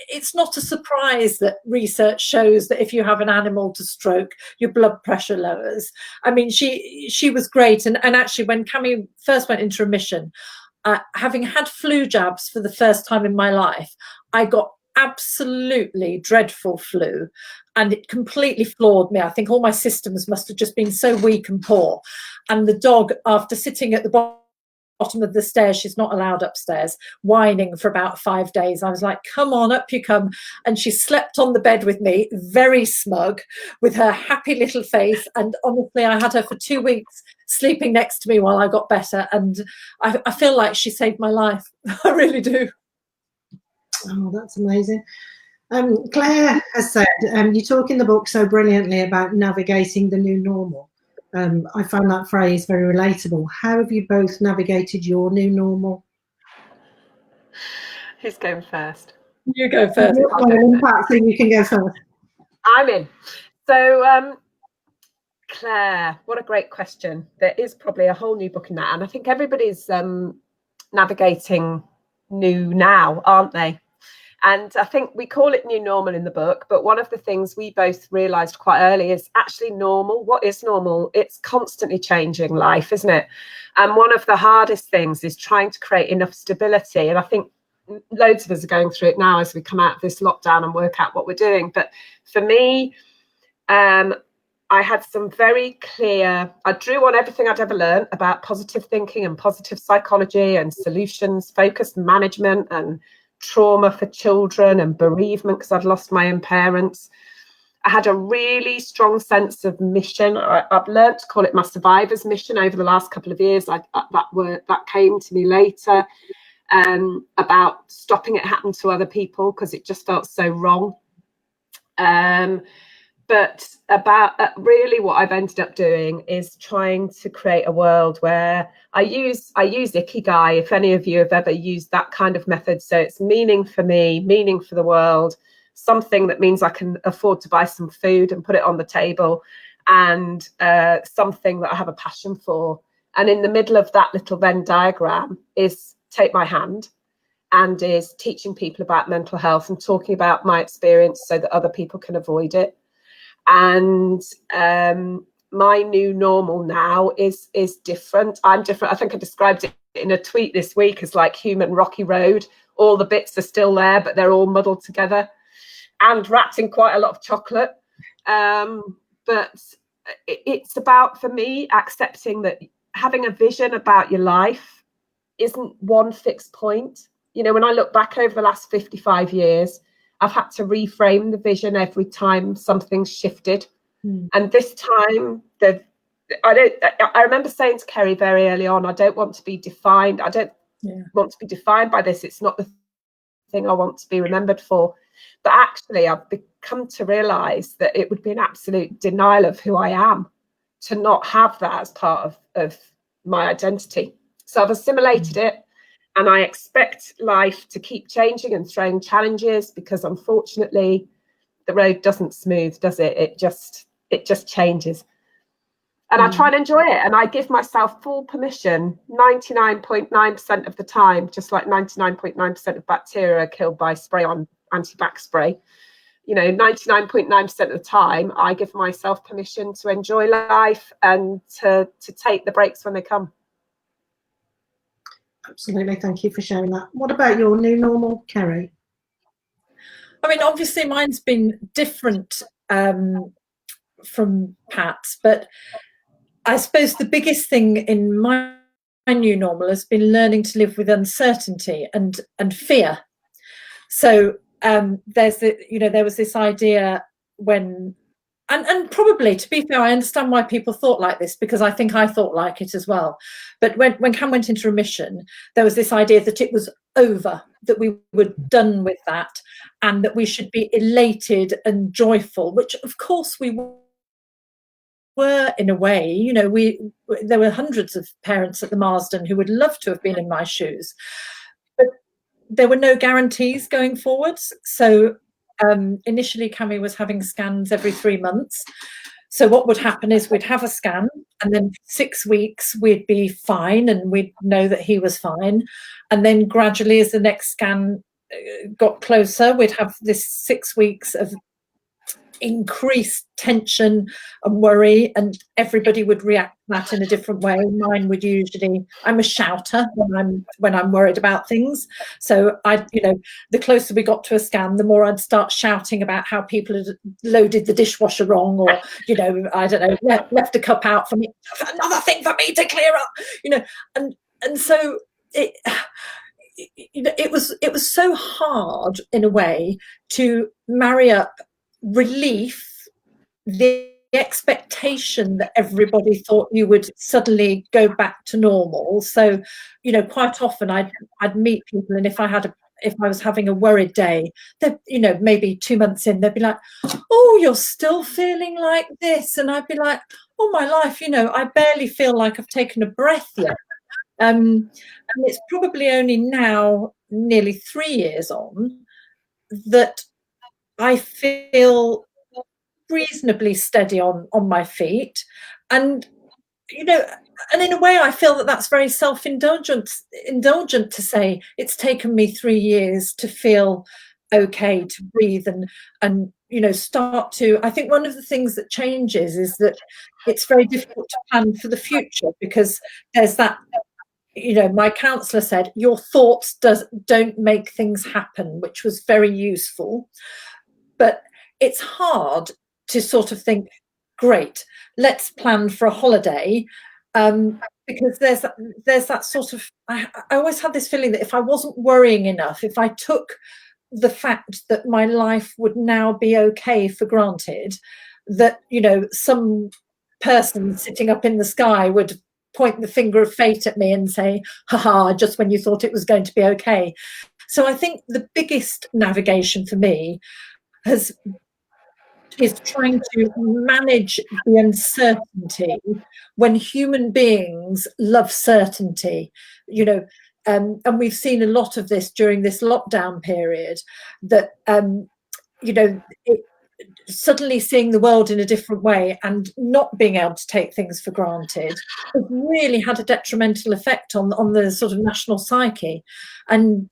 S3: it's not a surprise that research shows that if you have an animal to stroke, your blood pressure lowers. She was great, and actually when Cami first went into remission, having had flu jabs for the first time in my life, I got absolutely dreadful flu, and it completely floored me. I think all my systems must have just been so weak and poor. And the dog, after sitting at the bottom of the stairs, she's not allowed upstairs, whining for about 5 days, I was like, come on, up you come. And she slept on the bed with me, very smug, with her happy little face. And honestly, I had her for 2 weeks sleeping next to me while I got better, and I feel like she saved my life. I really do.
S1: Oh, that's amazing. Claire has said, you talk in the book so brilliantly about navigating the new normal. I found that phrase very relatable. How have you both navigated your new normal?
S2: Who's going first?
S3: You go first.
S1: So you can go first.
S2: I'm in. So, Claire, what a great question. There is probably a whole new book in that. And I think everybody's navigating new now, aren't they? And I think we call it new normal in the book, but one of the things we both realised quite early is actually normal. What is normal? It's constantly changing life, isn't it? And one of the hardest things is trying to create enough stability. And I think loads of us are going through it now as we come out of this lockdown and work out what we're doing. But for me, I had some very clear, I drew on everything I'd ever learned about positive thinking and positive psychology and solutions, focused management and trauma for children and bereavement, because I'd lost my own parents. I had a really strong sense of mission. I've learned to call it my survivor's mission over the last couple of years. That came to me later, about stopping it happen to other people, because it just felt so wrong. But about really what I've ended up doing is trying to create a world where I use Ikigai, if any of you have ever used that kind of method. So it's meaning for me, meaning for the world, something that means I can afford to buy some food and put it on the table, and something that I have a passion for. And in the middle of that little Venn diagram is Take My Hand, and is teaching people about mental health and talking about my experience so that other people can avoid it. And my new normal now is different. I'm different. I think I described it in a tweet this week as like human rocky road. All the bits are still there, but they're all muddled together and wrapped in quite a lot of chocolate. But it's about, for me, accepting that having a vision about your life isn't one fixed point. You know, when I look back over the last 55 years, I've had to reframe the vision every time something's shifted. And this time, I remember saying to Kerry very early on, I don't want to be defined. I don't want to be defined by this. It's not the thing I want to be remembered for. But actually, I've come to realise that it would be an absolute denial of who I am to not have that as part of my identity. So I've assimilated it. And I expect life to keep changing and throwing challenges, because unfortunately the road doesn't smooth, does it? It just changes. And I try and enjoy it. And I give myself full permission 99.9% of the time, just like 99.9% of bacteria are killed by spray on anti-bac spray. You know, 99.9% of the time, I give myself permission to enjoy life and to take the breaks when they come.
S1: Absolutely, thank you for sharing that. What about your new normal, Kerry?
S3: I mean, obviously mine's been different from Pat's, but I suppose the biggest thing in my new normal has been learning to live with uncertainty and fear. So there was this idea when, and probably, to be fair, I understand why people thought like this, because I think I thought like it as well. But when Cam went into remission, there was this idea that it was over, that we were done with that, and that we should be elated and joyful, which of course we were in a way. You know, there were hundreds of parents at the Marsden who would love to have been in my shoes, but there were no guarantees going forwards. So initially Cammy was having scans every 3 months. So what would happen is we'd have a scan, and then 6 weeks we'd be fine and we'd know that he was fine. And then gradually, as the next scan got closer, we'd have this 6 weeks of increased tension and worry, and everybody would react to that in a different way. Mine would usually, I'm a shouter when I'm worried about things, so the closer we got to a scan, the more I'd start shouting about how people had loaded the dishwasher wrong, or I don't know, left a cup out for me, another thing for me to clear up, and so it was so hard in a way to marry up relief, the expectation that everybody thought you would suddenly go back to normal. So, quite often I'd meet people, and if I was having a worried day, maybe 2 months in, they'd be like, "Oh, you're still feeling like this," and I'd be like, "Oh, my life, I barely feel like I've taken a breath yet." And it's probably only now, nearly 3 years on, that I feel reasonably steady on my feet, and and in a way I feel that that's very self-indulgent to say it's taken me 3 years to feel okay, to breathe and start to. I think one of the things that changes is that it's very difficult to plan for the future, because there's that. My counsellor said, your thoughts don't make things happen, which was very useful. But it's hard to sort of think, great, let's plan for a holiday, because there's that sort of, I always had this feeling that if I wasn't worrying enough, if I took the fact that my life would now be okay for granted, that, you know, some person sitting up in the sky would point the finger of fate at me and say, haha, just when you thought it was going to be okay. So I think the biggest navigation for me is trying to manage the uncertainty when human beings love certainty, you know. And we've seen a lot of this during this lockdown period, that you know, suddenly seeing the world in a different way and not being able to take things for granted has really had a detrimental effect on the sort of national psyche. And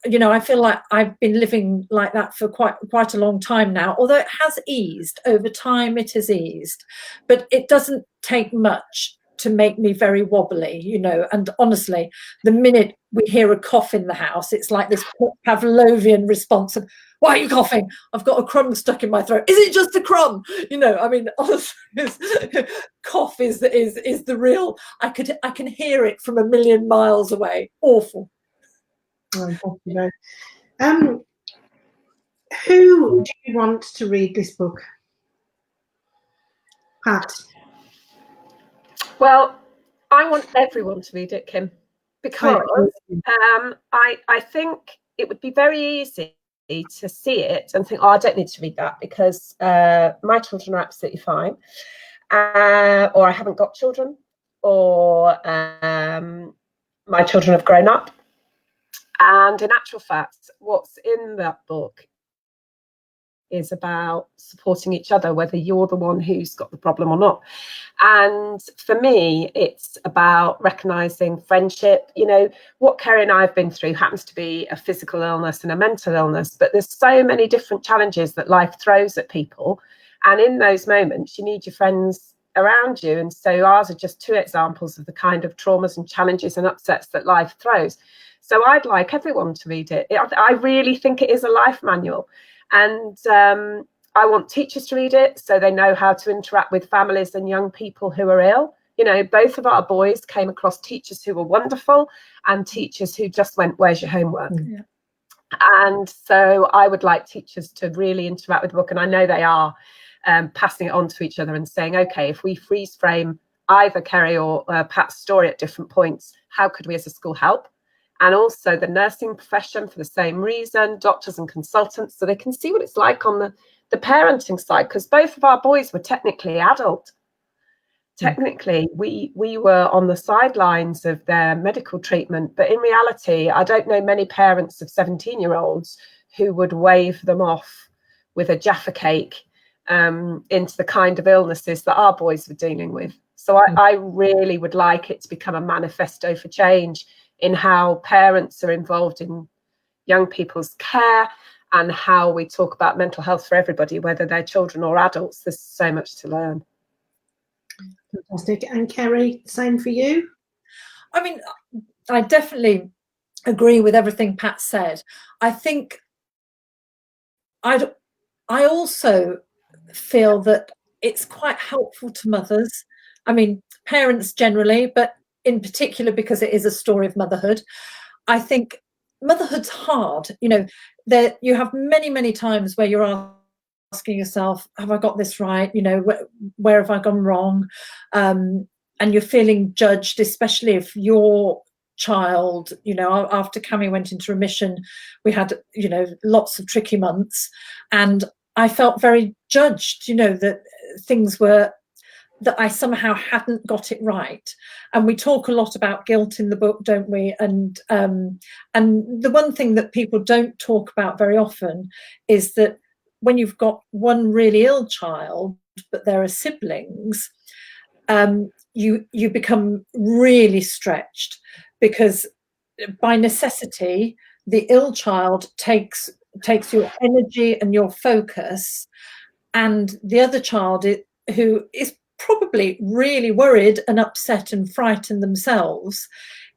S3: you know, I feel like I've been living like that for quite a long time now, although it has eased over time. It has eased, but it doesn't take much to make me very wobbly, you know. And honestly, the minute we hear a cough in the house, it's like this Pavlovian response of, why are you coughing? I've got a crumb stuck in my throat. Is it just a crumb? You know, I mean, honestly, cough is the real, I can hear it from a million miles away. Awful.
S1: Oh, who do you want to read this book? Pat?
S2: Well, I want everyone to read it, Kim, because I think it would be very easy to see it and think, oh, I don't need to read that because my children are absolutely fine, or I haven't got children, or my children have grown up. And in actual fact, what's in that book is about supporting each other, whether you're the one who's got the problem or not. And for me, it's about recognizing friendship. You know, what Kerry and I have been through happens to be a physical illness and a mental illness, but there's so many different challenges that life throws at people. And in those moments, you need your friends around you. And so ours are just two examples of the kind of traumas and challenges and upsets that life throws. So I'd like everyone to read it. I really think it is a life manual. And I want teachers to read it so they know how to interact with families and young people who are ill. You know, both of our boys came across teachers who were wonderful and teachers who just went, where's your homework? Yeah. And so I would like teachers to really interact with the book. And I know they are passing it on to each other and saying, OK, if we freeze frame either Kerry or Pat's story at different points, how could we as a school help? And also the nursing profession for the same reason, doctors and consultants, so they can see what it's like on the parenting side, because both of our boys were technically adult. Technically, we were on the sidelines of their medical treatment, but in reality, I don't know many parents of 17-year-olds who would wave them off with a Jaffa cake into the kind of illnesses that our boys were dealing with. So I really would like it to become a manifesto for change in how parents are involved in young people's care and how we talk about mental health for everybody, whether they're children or adults. There's so much to learn.
S1: Fantastic. And Kerry, same for you?
S3: I mean, I definitely agree with everything Pat said. I think I also feel that it's quite helpful to mothers. I mean, parents generally, but in particular because it is a story of motherhood. I think motherhood's hard. You know, you have many times where you're asking yourself, have I got this right? You know, where have I gone wrong? And you're feeling judged, especially if your child, you know, after Cammy went into remission, we had, you know, lots of tricky months, and I felt very judged, you know, that things were, that I somehow hadn't got it right. And we talk a lot about guilt in the book, don't we? And the one thing that people don't talk about very often is that when you've got one really ill child, but there are siblings, you become really stretched, because by necessity, the ill child takes your energy and your focus, and the other child who is probably really worried and upset and frightened themselves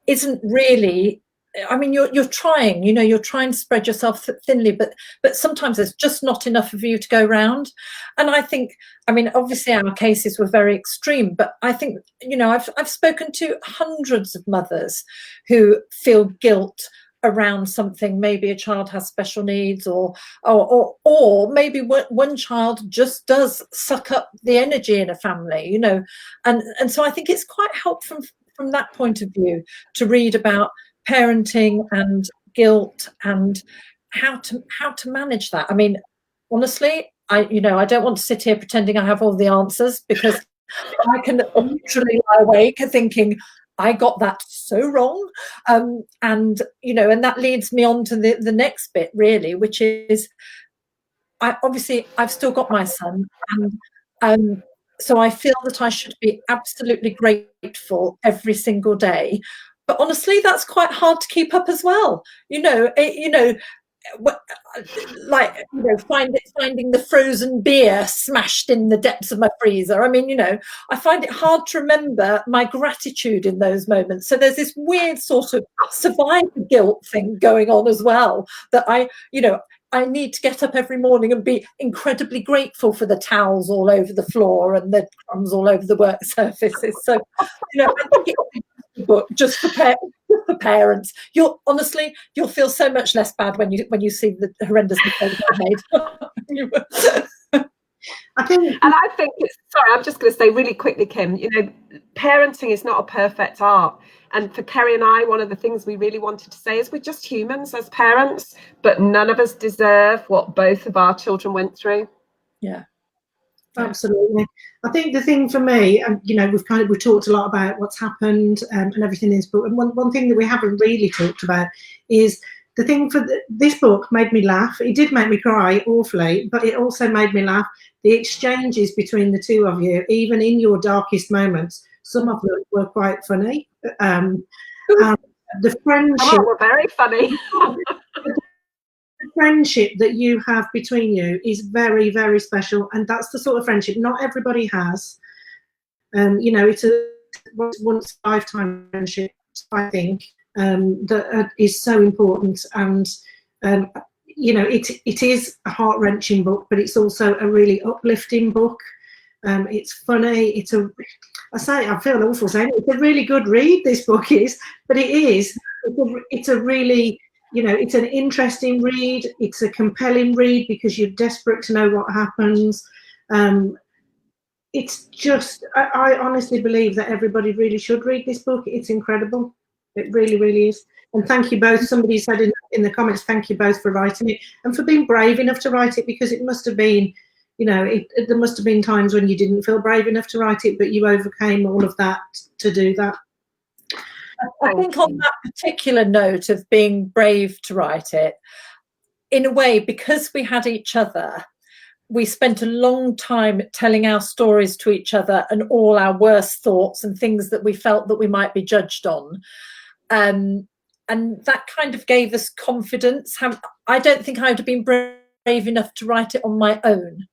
S3: isn't really, I mean, you're trying, you know, you're trying to spread yourself thinly, but sometimes there's just not enough of you to go round. And I think, I mean, obviously our cases were very extreme, but I think, you know, I've spoken to hundreds of mothers who feel guilt around something. Maybe a child has special needs, or maybe one child just does suck up the energy in a family, you know. And so I think it's quite helpful from that point of view to read about parenting and guilt and how to manage that. I mean, honestly, I don't want to sit here pretending I have all the answers, because I can literally lie awake thinking I got that so wrong, and that leads me on to the next bit, really, which is I've still got my son, and so I feel that I should be absolutely grateful every single day. But honestly, that's quite hard to keep up as well. Finding the frozen beer smashed in the depths of my freezer. I mean, I find it hard to remember my gratitude in those moments. So there's this weird sort of survivor guilt thing going on as well, that I need to get up every morning and be incredibly grateful for the towels all over the floor and the crumbs all over the work surfaces. So, I think it's a book just for parents. You'll feel so much less bad when you see the horrendous mistakes I made.
S2: I think I'm just going to say really quickly, Kim, parenting is not a perfect art. And for Kerry and I, one of the things we really wanted to say is we're just humans as parents, but none of us deserve what both of our children went through.
S3: Yeah.
S1: Absolutely. I think the thing for me, we've talked a lot about what's happened and everything in this book. And one thing that we haven't really talked about is the thing for this book made me laugh. It did make me cry awfully, but it also made me laugh. The exchanges between the two of you, even in your darkest moments, some of them were quite funny. The friendship
S2: were very funny.
S1: The friendship that you have between you is very, very special, and that's the sort of friendship not everybody has. It's a once a lifetime friendship, I think, that is so important. And it is a heart-wrenching book, but it's also a really uplifting book. It's funny. I feel awful saying it. It's a really good read, this book is, but it is. It's a really, it's an interesting read. It's a compelling read because you're desperate to know what happens. It's just, I honestly believe that everybody really should read this book. It's incredible. It really, really is. And thank you both. Somebody said in the comments, thank you both for writing it and for being brave enough to write it, because it must have been, there must have been times when you didn't feel brave enough to write it, but you overcame all of that to do that.
S3: I think on that particular note of being brave to write it, in a way, because we had each other, we spent a long time telling our stories to each other and all our worst thoughts and things that we felt that we might be judged on. And that kind of gave us confidence. I don't think I would have been brave enough to write it on my own,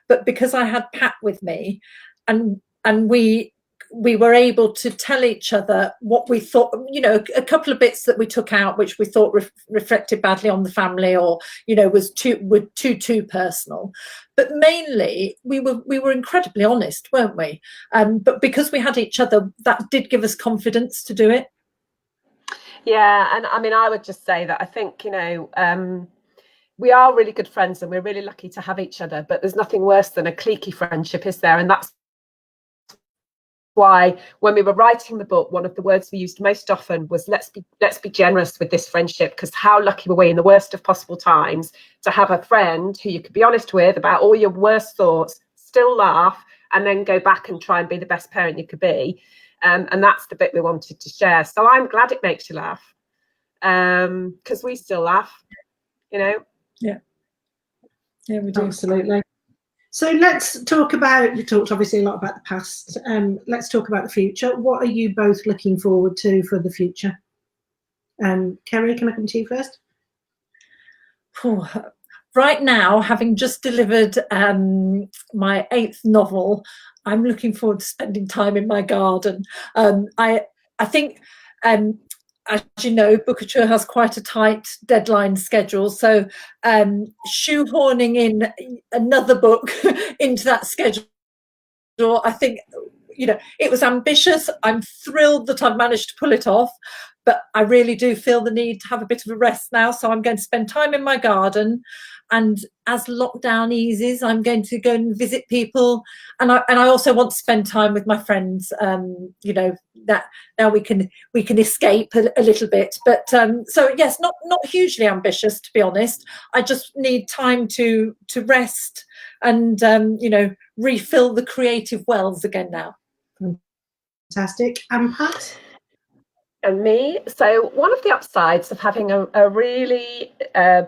S3: but because I had Pat with me, and we were able to tell each other what we thought, a couple of bits that we took out which we thought reflected badly on the family, or was too personal, but mainly we were incredibly honest, weren't we? But because we had each other, that did give us confidence to do it.
S2: Yeah, and I mean, I would just say that I think we are really good friends and we're really lucky to have each other, but there's nothing worse than a cliquey friendship, is there? And that's why when we were writing the book, one of the words we used most often was let's be generous with this friendship, because how lucky were we in the worst of possible times to have a friend who you could be honest with about all your worst thoughts, still laugh, and then go back and try and be the best parent you could be. And that's the bit we wanted to share. So I'm glad it makes you laugh, because we still laugh,
S3: Yeah, we do.
S1: Absolutely. So let's talk about, you talked obviously a lot about the past. Let's talk about the future. What are you both looking forward to for the future? Kerry, can I come to you first?
S3: Right now, having just delivered my 8th novel, I'm looking forward to spending time in my garden. I think, as you know, Bookouture has quite a tight deadline schedule, so shoehorning in another book into that schedule, I think, it was ambitious. I'm thrilled that I've managed to pull it off, but I really do feel the need to have a bit of a rest now. So I'm going to spend time in my garden. And as lockdown eases, I'm going to go and visit people, and I also want to spend time with my friends. You know, that now we can escape a little bit. But so yes, not hugely ambitious, to be honest. I just need time to rest and you know, refill the creative wells again now.
S1: Fantastic. And Pat?
S2: And me, so one of the upsides of having a really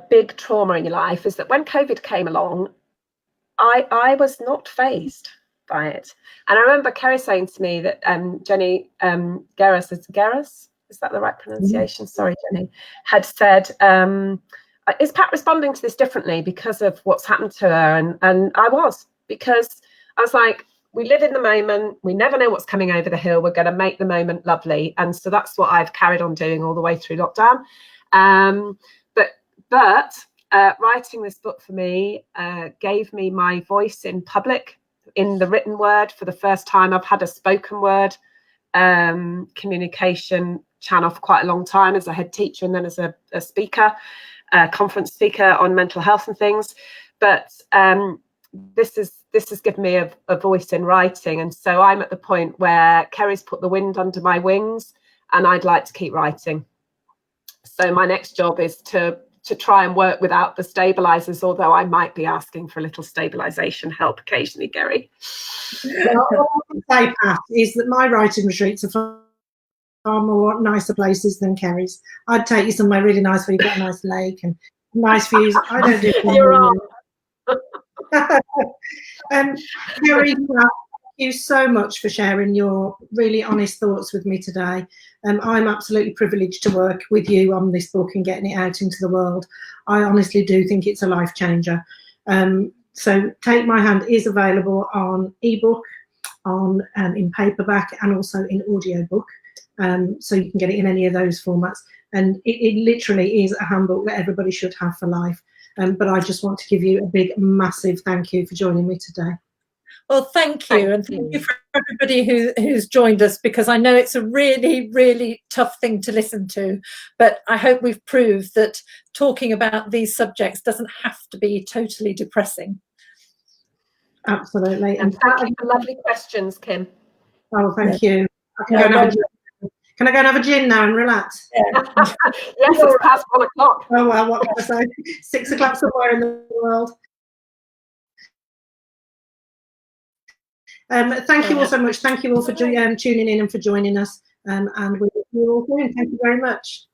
S2: big trauma in your life is that when COVID came along, I was not fazed by it. And I remember Kerry saying to me that Jenny Garris, is that the right pronunciation? Sorry, Jenny, had said, is Pat responding to this differently because of what's happened to her? And I was, because I was like, we live in the moment. We never know what's coming over the hill. We're going to make the moment lovely. And so that's what I've carried on doing all the way through lockdown. But writing this book for me gave me my voice in public, in the written word. For the first time, I've had a spoken word communication channel for quite a long time as a head teacher and then as a speaker, conference speaker on mental health and things. But this has given me a voice in writing, and so I'm at the point where Kerry's put the wind under my wings, and I'd like to keep writing. So my next job is to try and work without the stabilizers, although I might be asking for a little stabilization help occasionally, Kerry.
S1: Well, all I can say, Pat, is that my writing retreats are far more nicer places than Kerry's. I'd take you somewhere really nice where you've got a nice lake and nice views. I don't do
S2: You're wrong.
S1: Kerry, thank you so much for sharing your really honest thoughts with me today. I'm absolutely privileged to work with you on this book and getting it out into the world. I honestly do think it's a life changer. So Take My Hand is available on ebook, on in paperback, and also in audiobook. So you can get it in any of those formats. And it literally is a handbook that everybody should have for life. But I just want to give you a big, massive thank you for joining me today.
S3: Well, thank you. And thank you for everybody who's joined us, because I know it's a really, really tough thing to listen to. But I hope we've proved that talking about these subjects doesn't have to be totally depressing.
S1: Absolutely.
S2: And thank you for lovely questions, Kim.
S1: Oh, thank you. Can I go and have a gin now and relax?
S3: Yeah.
S2: Yes, it's past 1 o'clock.
S1: Oh, well, what can I say? 6 o'clock somewhere in the world. Thank you all so much. Thank you all for tuning in and for joining us. And we'll see you all soon. Thank you very much.